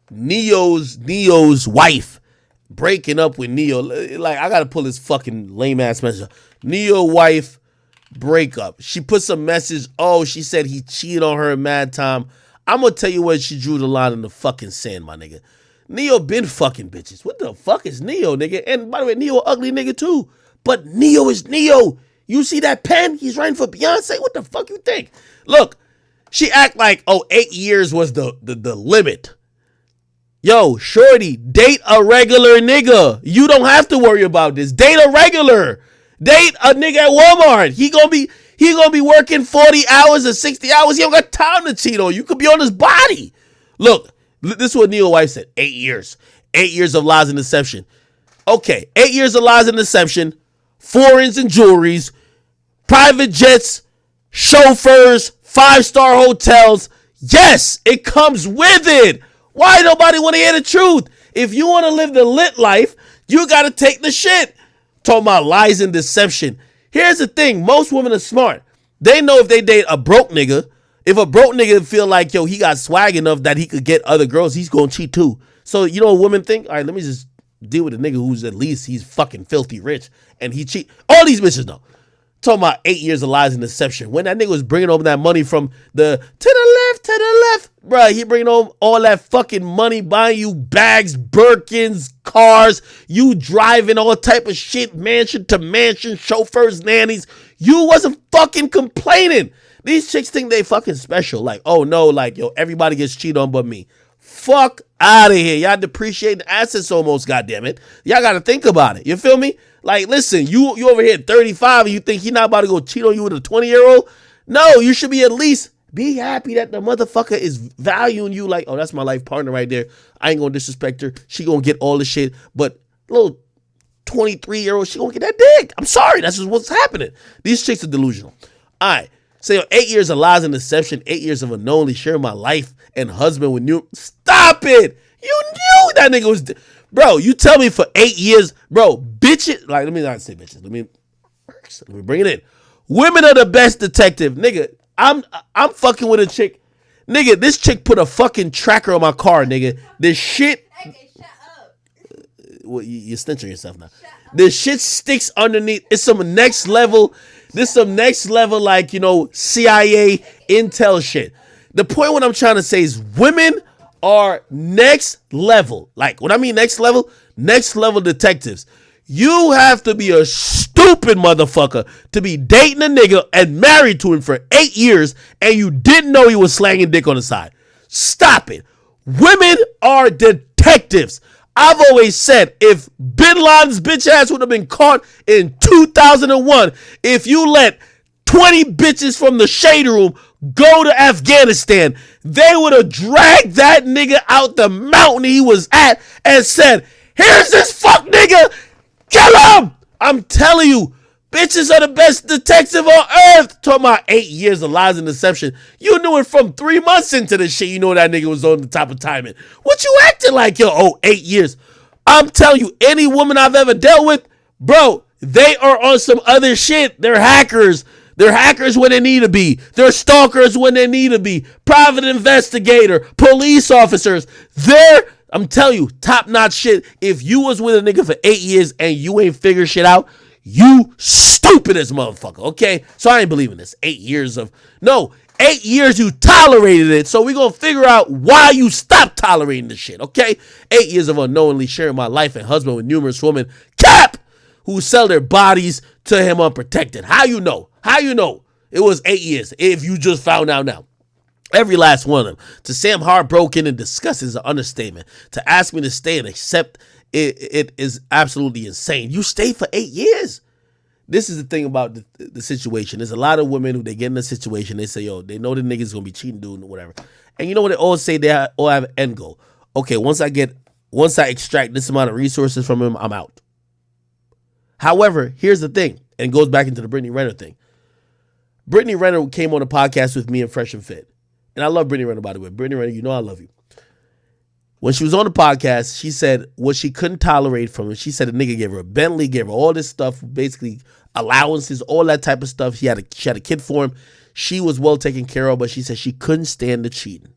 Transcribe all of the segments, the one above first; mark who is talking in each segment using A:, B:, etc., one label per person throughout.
A: Neo's wife breaking up with Neo. Like, I gotta pull this fucking lame ass message. Neo wife breakup. She puts a message. Oh, she said he cheated on her in mad time. I'm gonna tell you where she drew the line in the fucking sand, my nigga. Neo been fucking bitches. What the fuck is Neo, nigga? And by the way, Neo ugly nigga too. But Neo is Neo. You see that pen? He's running for Beyonce. What the fuck you think? Look, she act like, 8 years was the limit. Yo, shorty, date a regular nigga. You don't have to worry about this. Date a regular. Date a nigga at Walmart. He gonna be working 40 hours or 60 hours. He don't got time to cheat on you. You could be on his body. Look, this is what Neo's wife said. 8 years. 8 years of lies and deception. Okay, 8 years of lies and deception. Foreigns and jewelries. Private jets. Chauffeurs. 5-star hotels. Yes, it comes with it. Why nobody want to hear the truth? If you want to live the lit life, you got to take the shit. Talking about lies and deception. Here's the thing. Most women are smart. They know if they date a broke nigga, if a broke nigga feel like, yo, he got swag enough that he could get other girls, he's going to cheat too. So, you know what women think? All right, let me just deal with a nigga who's at least he's fucking filthy rich and he cheat. All these bitches know. Talking about 8 years of lies and deception. When that nigga was bringing home that money from to the left, bruh, he bringing home all that fucking money, buying you bags, Birkins, cars, you driving all type of shit, mansion to mansion, chauffeurs, nannies. You wasn't fucking complaining. These chicks think they fucking special. Like, oh no, like, yo, everybody gets cheated on but me. Fuck out of here. Y'all depreciating assets almost, goddammit. Y'all got to think about it. You feel me? Like, listen, you over here at 35 and you think he not about to go cheat on you with a 20-year-old? No, you should be at least be happy that the motherfucker is valuing you like, oh, that's my life partner right there. I ain't going to disrespect her. She going to get all the shit. But little 23-year-old, she going to get that dick. I'm sorry. That's just what's happening. These chicks are delusional. All right. So 8 years of lies and deception, 8 years of unknowingly sharing my life and husband with new. Stop it. You knew that nigga was. Bro, you tell me for 8 years, bro, bitches. Like, let me not say bitches. Let me bring it in. Women are the best detective. Nigga, I'm fucking with a chick. Nigga, this chick put a fucking tracker on my car, nigga. This shit.
B: Okay, shut up.
A: Well, you're stenching yourself now. This shit sticks underneath. It's some next level. This some next level, like, you know, CIA intel shit. The point what I'm trying to say is women are next level. Like, when I mean next level detectives. You have to be a stupid motherfucker to be dating a nigga and married to him for 8 years and you didn't know he was slanging dick on the side. Stop it. Women are detectives. I've always said, if Bin Laden's bitch ass would have been caught in 2001, if you let 20 bitches from the shade room go to Afghanistan, they would have dragged that nigga out the mountain he was at and said, here's this fuck nigga, kill him! I'm telling you, bitches are the best detective on earth. Talking about 8 years of lies and deception. You knew it from 3 months into this shit. You know that nigga was on the top of timing. What you acting like, yo, 8 years? I'm telling you, any woman I've ever dealt with, bro, they are on some other shit. They're hackers. They're hackers when they need to be. They're stalkers when they need to be. Private investigator, police officers. I'm telling you, top-notch shit. If you was with a nigga for 8 years and you ain't figure shit out, you stupid as motherfucker, okay? So I ain't believing this. 8 years of... No, 8 years you tolerated it, so we gonna figure out why you stopped tolerating this shit, okay? 8 years of unknowingly sharing my life and husband with numerous women. Cap! Who sell their bodies to him unprotected. How you know? How you know? It was 8 years if you just found out now. Every last one of them. To say I'm heartbroken and disgusted is an understatement. To ask me to stay and accept it is absolutely insane. You stayed for 8 years. This is the thing about the situation. There's a lot of women who they get in a situation. They say, yo, they know the nigga's going to be cheating, doing whatever. And you know what they all say? They all have an end goal. Okay, once I extract this amount of resources from him, I'm out. However, here's the thing. And it goes back into the Brittany Renner thing. Brittany Renner came on a podcast with me and Fresh and Fit. And I love Brittany Renner, by the way. Brittany Renner, you know I love you. When she was on the podcast, she said what she couldn't tolerate from him. She said a nigga gave her a Bentley, gave her all this stuff, basically allowances, all that type of stuff. She had a kid for him. She was well taken care of, but she said she couldn't stand the cheating.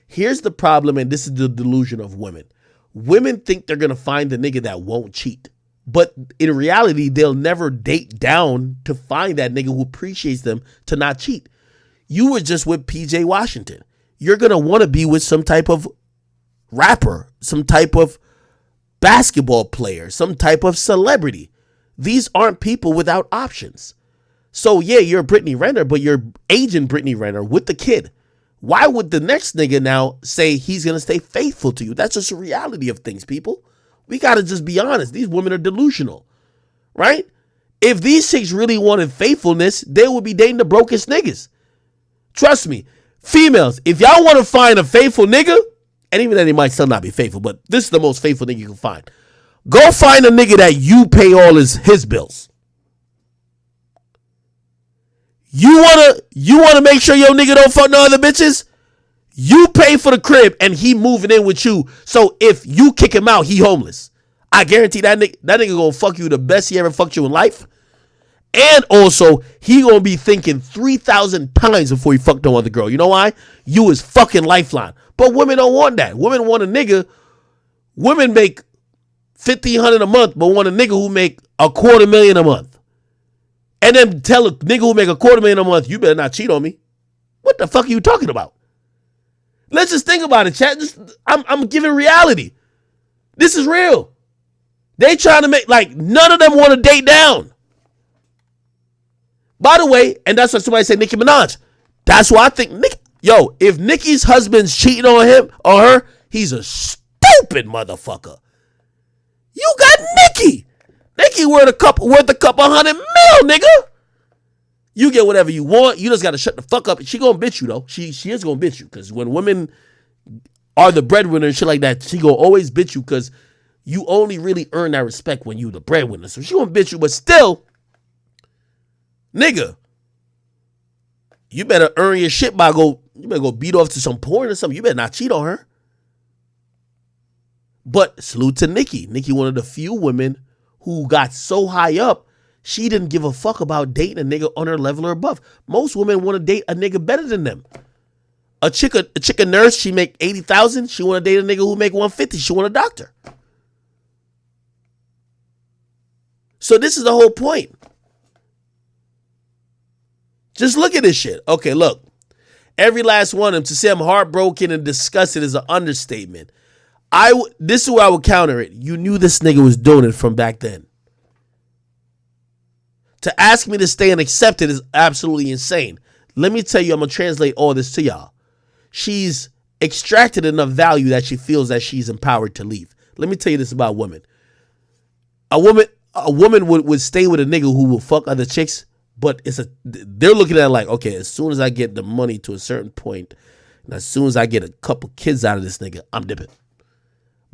A: Here's the problem, and this is the delusion of women. Women think they're going to find the nigga that won't cheat. But in reality, they'll never date down to find that nigga who appreciates them to not cheat. You were just with PJ Washington. You're going to want to be with some type of rapper, some type of basketball player, some type of celebrity. These aren't people without options. So yeah, you're Brittany Renner, but you're aging Brittany Renner with the kid. Why would the next nigga now say he's going to stay faithful to you? That's just a reality of things, people. We got to just be honest. These women are delusional, right? If these chicks really wanted faithfulness, they would be dating the brokest niggas. Trust me, females, if y'all want to find a faithful nigga, and even then he might still not be faithful, but this is the most faithful nigga you can find. Go find a nigga that you pay all his bills. You wanna make sure your nigga don't fuck no other bitches? You pay for the crib and he moving in with you. So if you kick him out, he homeless. I guarantee that nigga gonna fuck you the best he ever fucked you in life. And also, he gonna be thinking 3,000 times before he fuck no other girl. You know why? You is fucking lifeline. But women don't want that. Women want a nigga. Women make $1,500 a month, but want a nigga who make $250,000 a month. And then tell a nigga who make $250,000 a month, you better not cheat on me. What the fuck are you talking about? Let's just think about it, chat. I'm giving reality. This is real. They trying to make, like, none of them want to date down. By the way, and that's what somebody said, Nicki Minaj. That's why I think, if Nicki's husband's cheating on him or her, he's a stupid motherfucker. You got Nicki. Nicki worth a couple $100 million, nigga. You get whatever you want. You just got to shut the fuck up. She gonna bitch you, though. She is gonna bitch you, because when women are the breadwinner and shit like that, she gonna always bitch you, because you only really earn that respect when you the breadwinner. So she gonna bitch you, but still, nigga, you better earn your shit by you better go beat off to some porn or something. You better not cheat on her. But salute to Nicki. Nicki, one of the few women who got so high up, she didn't give a fuck about dating a nigga on her level or above. Most women want to date a nigga better than them. A chick a nurse, she make $80,000. She want to date a nigga who make $150,000. She want a doctor. So this is the whole point. Just look at this shit. Okay, look. Every last one of them. To say I'm heartbroken and disgusted is an understatement. This is where I would counter it. You knew this nigga was doing it from back then. To ask me to stay and accept it is absolutely insane. Let me tell you, I'm going to translate all this to y'all. She's extracted enough value that she feels that she's empowered to leave. Let me tell you this about women. A woman would stay with a nigga who will fuck other chicks, but they're looking at it like, okay, as soon as I get the money to a certain point, and as soon as I get a couple kids out of this nigga, I'm dipping.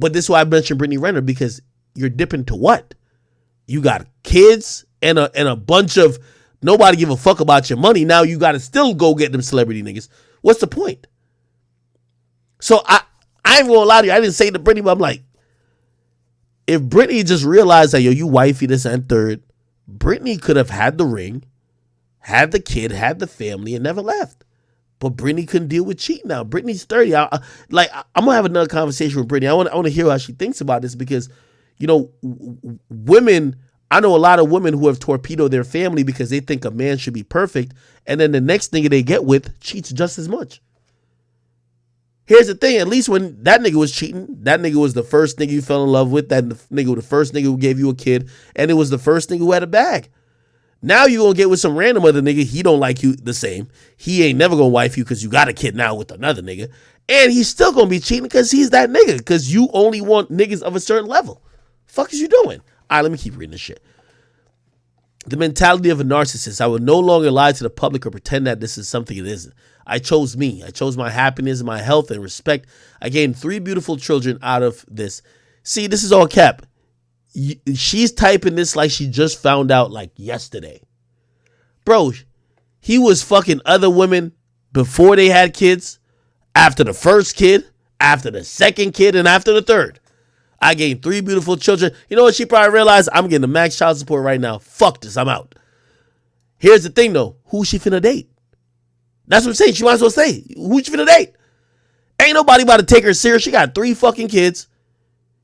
A: But this is why I mentioned Brittany Renner, because you're dipping to what? You got kids and a bunch of nobody give a fuck about your money. Now you got to still go get them celebrity niggas. What's the point? So I ain't gonna lie to you. I didn't say it to Brittany, but I'm like, if Brittany just realized that, yo, you wifey this and third, Brittany could have had the ring, had the kid, had the family, and never left. But Brittany couldn't deal with cheating now. Brittany's 30. I'm going to have another conversation with Brittany. I want to hear how she thinks about this, because, women, I know a lot of women who have torpedoed their family because they think a man should be perfect, and then the next nigga they get with cheats just as much. Here's the thing. At least when that nigga was cheating, that nigga was the first nigga you fell in love with, that nigga was the first nigga who gave you a kid, and it was the first nigga who had a bag. Now you gonna get with some random other nigga. He don't like you the same. He ain't never gonna wife you because you got a kid now with another nigga. And he's still gonna be cheating because he's that nigga. Because you only want niggas of a certain level. Fuck is you doing? All right, let me keep reading this shit. The mentality of a narcissist. I will no longer lie to the public or pretend that this is something it isn't. I chose me. I chose my happiness, my health, and respect. I gained 3 beautiful children out of this. See, this is all cap. She's typing this like she just found out like yesterday. Bro, he was fucking other women before they had kids, after the first kid, after the second kid, and after the third. I gained 3 beautiful children. You know what? She probably realized, I'm getting the max child support right now. Fuck this. I'm out. Here's the thing, though. Who's she finna date? That's what I'm saying. She might as well say, who's she finna date? Ain't nobody about to take her serious. She got 3 fucking kids.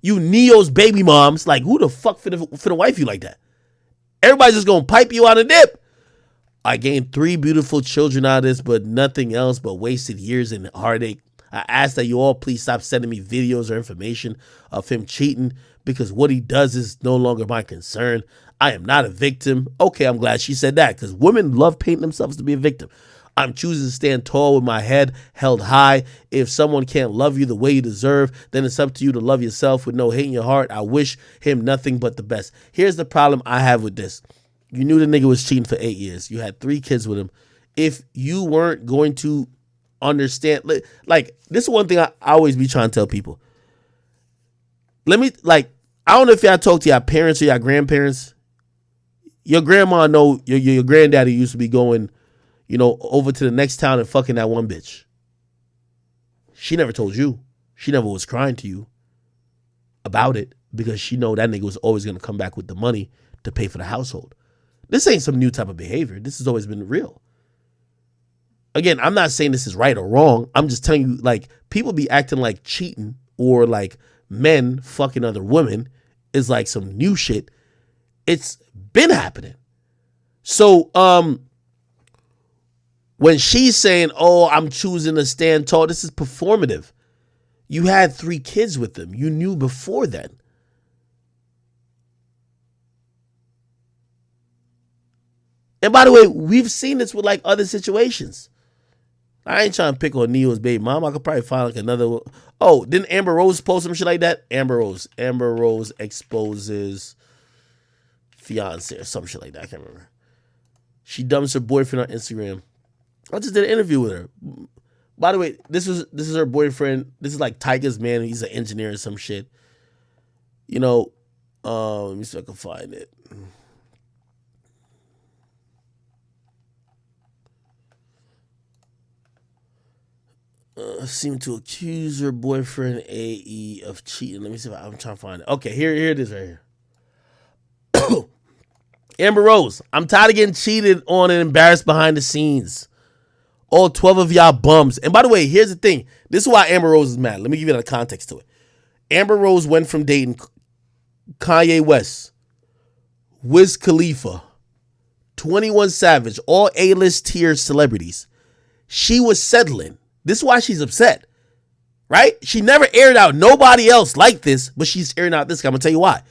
A: You Neo's baby moms. Like, who the fuck finna wife you like that? Everybody's just gonna pipe you out a dip. I gained 3 beautiful children out of this, but nothing else but wasted years and heartache. I ask that you all please stop sending me videos or information of him cheating because what he does is no longer my concern. I am not a victim. Okay, I'm glad she said that because women love painting themselves to be a victim. I'm choosing to stand tall with my head held high. If someone can't love you the way you deserve, then it's up to you to love yourself with no hate in your heart. I wish him nothing but the best. Here's the problem I have with this. You knew the nigga was cheating for 8 years. You had 3 kids with him. If you weren't going to understand, like, this is one thing I always be trying to tell people. I don't know if y'all talk to your parents or your grandparents. Your grandma know your granddaddy used to be going, over to the next town and fucking that one bitch. She never told you. She never was crying to you about it because she know that nigga was always going to come back with the money to pay for the household. This ain't some new type of behavior. This has always been real. Again, I'm not saying this is right or wrong. I'm just telling you, like, people be acting like cheating or like men fucking other women is like some new shit. It's been happening. So, when she's saying, oh, I'm choosing to stand tall, this is performative. You had 3 kids with them. You knew before then. And by the way, we've seen this with like other situations. I ain't trying to pick on Neo's baby mom. I could probably find like another one. Oh, didn't Amber Rose post some shit like that? Amber Rose exposes fiance or some shit like that. I can't remember. She dumps her boyfriend on Instagram. I just did an interview with her. By the way, this is her boyfriend. This is like Tiger's man. He's an engineer or some shit. Let me see if I can find it. Seemed to accuse her boyfriend AE of cheating. Let me see if I'm trying to find it. Okay, here it is right here. Amber Rose, I'm tired of getting cheated on and embarrassed behind the scenes. All 12 of y'all bums. And by the way, here's the thing. This is why Amber Rose is mad. Let me give you the context to it. Amber Rose went from dating Kanye West, Wiz Khalifa, 21 Savage, all A-list tier celebrities. She was settling. This is why she's upset, right? She never aired out nobody else like this, but she's airing out this guy. I'm going to tell you why.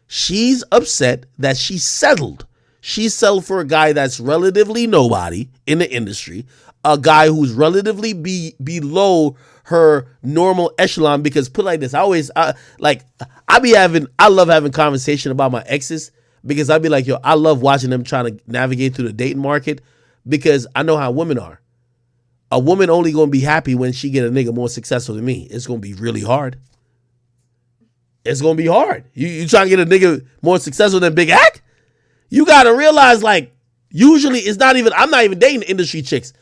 A: She's upset that she settled. She settled for a guy that's relatively nobody in the industry, a guy who's relatively below her normal echelon, because put it like this, I love having conversation about my exes because I'd be like, I love watching them trying to navigate through the dating market because I know how women are. A woman only going to be happy when she get a nigga more successful than me. It's going to be really hard. It's going to be hard. You trying to get a nigga more successful than Big Ack? You got to realize, like, usually I'm not even dating industry chicks.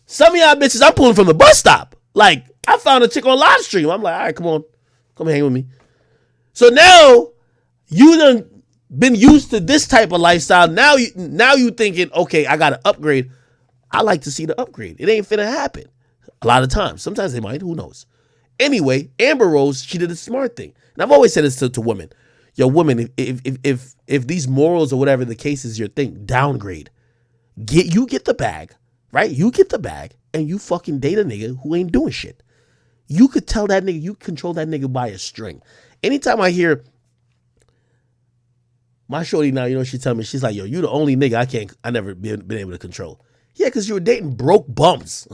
A: Some of y'all bitches, I'm pulling from the bus stop. Like, I found a chick on live stream. I'm like, all right, come on. Come hang with me. So now, you done been used to this type of lifestyle. Now you thinking, okay, I got to upgrade. I like to see the upgrade. It ain't finna happen. A lot of times. Sometimes they might. Who knows? Anyway, Amber Rose, she did a smart thing. And I've always said this to women. Yo, women, if these morals or whatever the case is your thing, downgrade. You get the bag, right? You get the bag and you fucking date a nigga who ain't doing shit. You could tell that nigga, you control that nigga by a string. Anytime I hear my shorty now, she tell me, she's like, yo, you the only nigga I never been able to control. Yeah, because you were dating broke bums.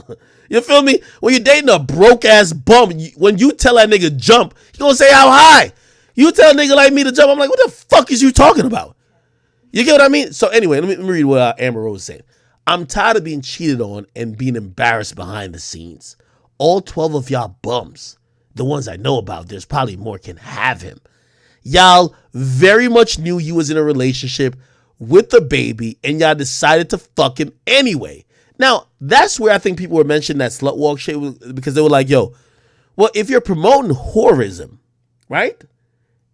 A: You feel me? When you're dating a broke ass bum, when you tell that nigga jump, he gonna say how high. You tell a nigga like me to jump, I'm like, what the fuck is you talking about? You get what I mean? So anyway, let me read what Amber Rose said. I'm tired of being cheated on and being embarrassed behind the scenes. All 12 of y'all bums, the ones I know about, there's probably more, can have him. Y'all very much knew you was in a relationship with the baby and y'all decided to fuck him anyway. Now, that's where I think people were mentioning that slut walk shit because they were like, yo, well, if you're promoting whorism, right?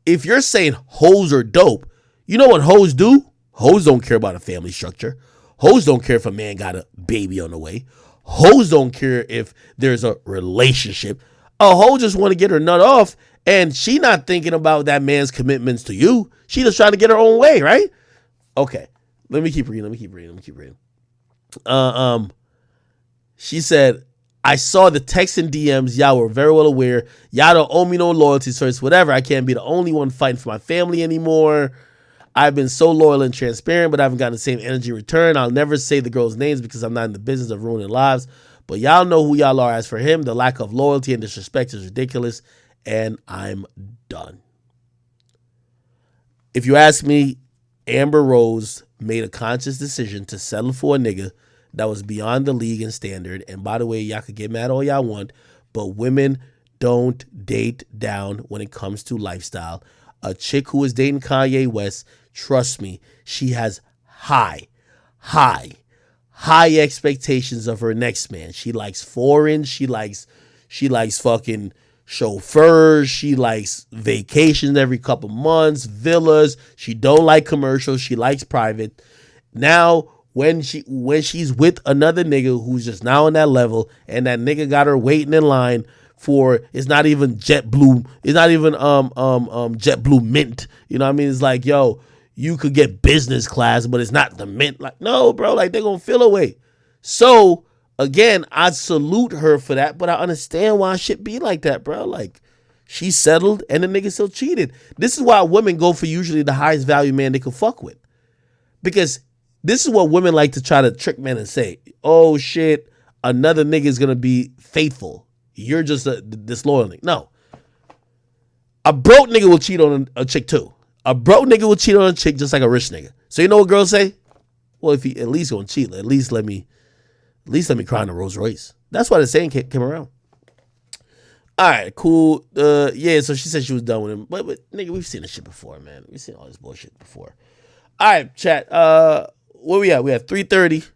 A: If you're saying hoes are dope, you know what hoes do? Hoes don't care about a family structure. Hoes don't care if a man got a baby on the way. Hoes don't care if there's a relationship. A hoe just want to get her nut off, and she not thinking about that man's commitments to you. She just trying to get her own way, right? Okay. Let me keep reading. She said, I saw the text and DMs. Y'all were very well aware. Y'all don't owe me no loyalty, so it's whatever. I can't be the only one fighting for my family anymore. I've been so loyal and transparent, but I haven't gotten the same energy in return. I'll never say the girls' names because I'm not in the business of ruining lives. But y'all know who y'all are. As for him, the lack of loyalty and disrespect is ridiculous, and I'm done. If you ask me, Amber Rose made a conscious decision to settle for a nigga that was beyond the league and standard. And by the way, y'all could get mad all y'all want, but women don't date down when it comes to lifestyle. A chick who is dating Kanye West, trust me, she has high expectations of her next man. She likes foreign, she likes fucking chauffeurs, she likes vacations every couple months, villas. She don't like commercials, she likes private. Now when she's with another nigga who's just now on that level, and that nigga got her waiting in line for, it's not even JetBlue, it's not even JetBlue Mint. You know what I mean? It's like, yo, you could get business class, but it's not the Mint. Like, no, bro, like they're gonna feel away. So again, I salute her for that, but I understand why shit be like that, bro. Like, she settled and the nigga still cheated. This is why women go for usually the highest value man they could fuck with. Because this is what women like to try to trick men and say, oh shit, another nigga is gonna be faithful. You're just a disloyal. No. A broke nigga will cheat on a chick too. A broke nigga will cheat on a chick just like a rich nigga. So you know what girls say? Well, if he at least gonna cheat, at least let me cry in a Rolls Royce. That's why the saying came around. All right, cool. Yeah, so she said she was done with him. But nigga, we've seen this shit before, man. We've seen all this bullshit before. All right, chat. Where we at? We at 3:30.